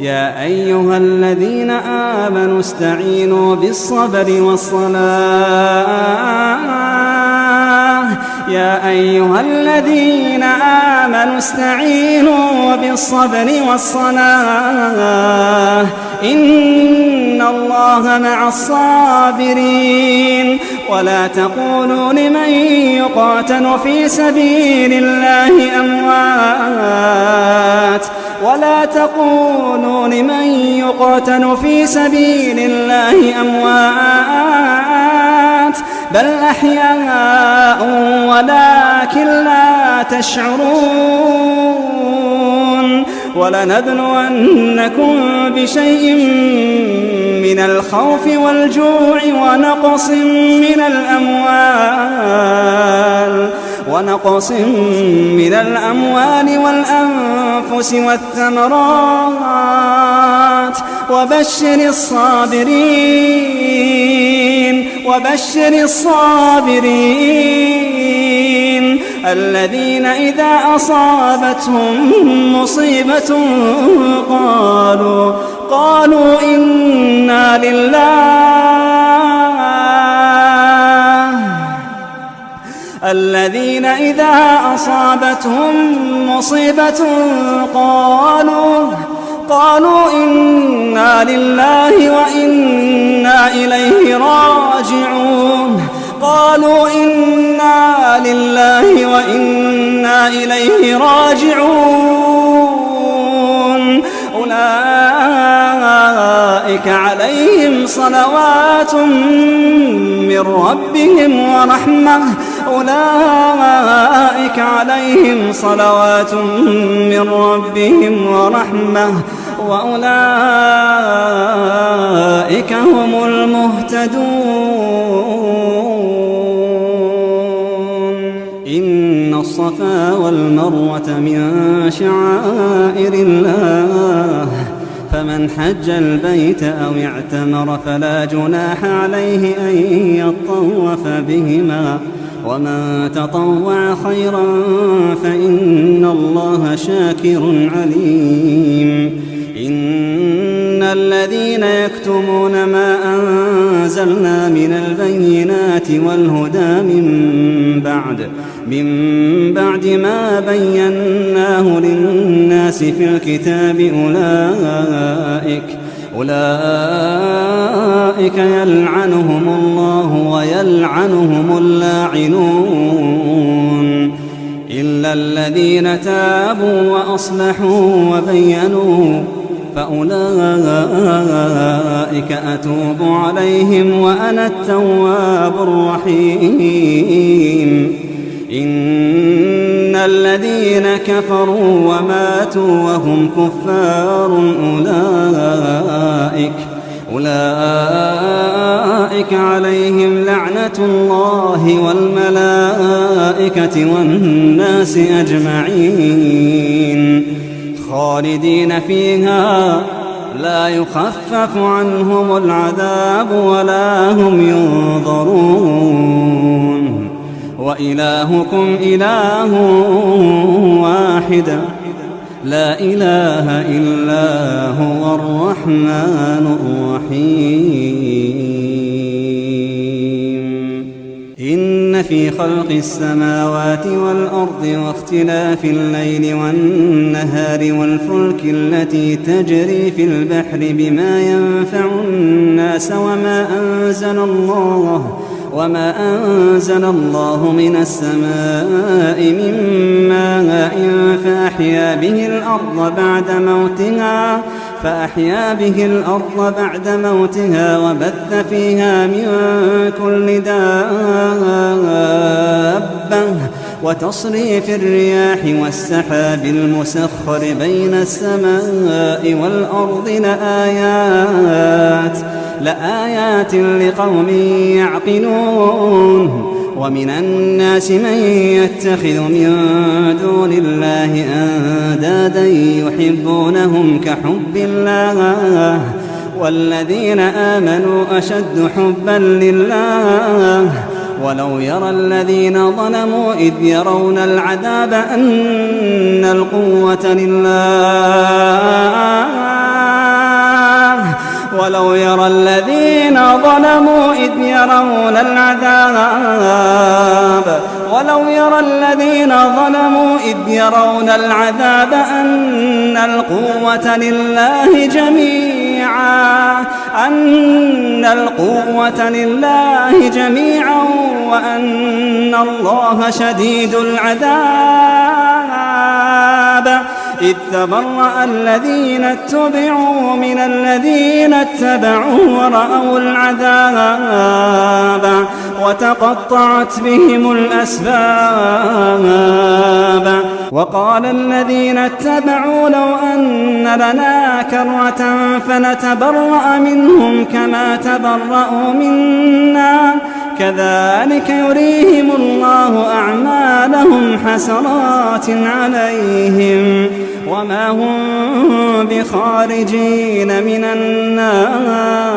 يا أيها الذين آمنوا استعينوا بالصبر والصلاة يا أيها الذين آمنوا استعينوا بالصبر والصلاة إن الله مع الصابرين ولا تقولوا لمن يقاتل في سبيل الله أموات ولا تقولوا لمن يقاتل في سبيل الله أموات بل أحياء ولكن لا تشعرون ولنبلونكم بشيء من الخوف والجوع ونقص من الأموال والأنفس والثمرات وبشر الصابرين الذين إذا أصابتهم مصيبة قالوا إنا لله الذين إذا أصابتهم مصيبة قالوا إنا لله وإنا إليه راجعون أولئك عليهم صلوات من ربهم ورحمة وأولئك هم المهتدون إن الصفا والمروة من شعائر الله فمن حج البيت أو اعتمر فلا جناح عليه أن يطوف بهما ومن تطوع خيرا فإن الله شاكر عليم إن الذين يكتمون ما أنزلنا من البينات والهدى من بعد ما بيناه للناس في الكتاب أولئك يلعنهم الله ويلعنهم اللاعنون إلا الذين تابوا وأصلحوا وبينوا فأولئك أتوب عليهم وأنا التواب الرحيم إن الذين كفروا وماتوا وهم كفار أولئك عليهم لعنة الله والملائكة والناس أجمعين خالدين فيها لا يخفف عنهم العذاب ولا هم ينظرون وإلهكم إله واحد لا إله إلا هو الرحمن الرحيم إن في خلق السماوات والأرض واختلاف الليل والنهار والفلك التي تجري في البحر بما ينفع الناس وما أنزل الله من السماء من ماء فأحيا به الأرض بعد موتها وبث فيها من كل دابة وتصريف الرياح والسحاب المسخر بين السماء والأرض لآيات لقوم يعقلون ومن الناس من يتخذ من دون الله أندادا يحبونهم كحب الله والذين آمنوا أشد حبا لله ولو يرى الذين ظلموا إذ يرون العذاب أن القوة لله ولو يرى الذين ظلموا إذ يرون العذاب أن القوة لله جميعا وأن الله شديد العذاب إذ تبرأ الذين اتبعوا من الذين اتبعوا ورأوا العذاب وتقطعت بهم الأسباب وقال الذين اتبعوا لو أن لنا كرة فنتبرأ منهم كما تبرأوا منا كذلك يريهم الله أعمالهم حسرات عليهم وما هم بخارجين من النار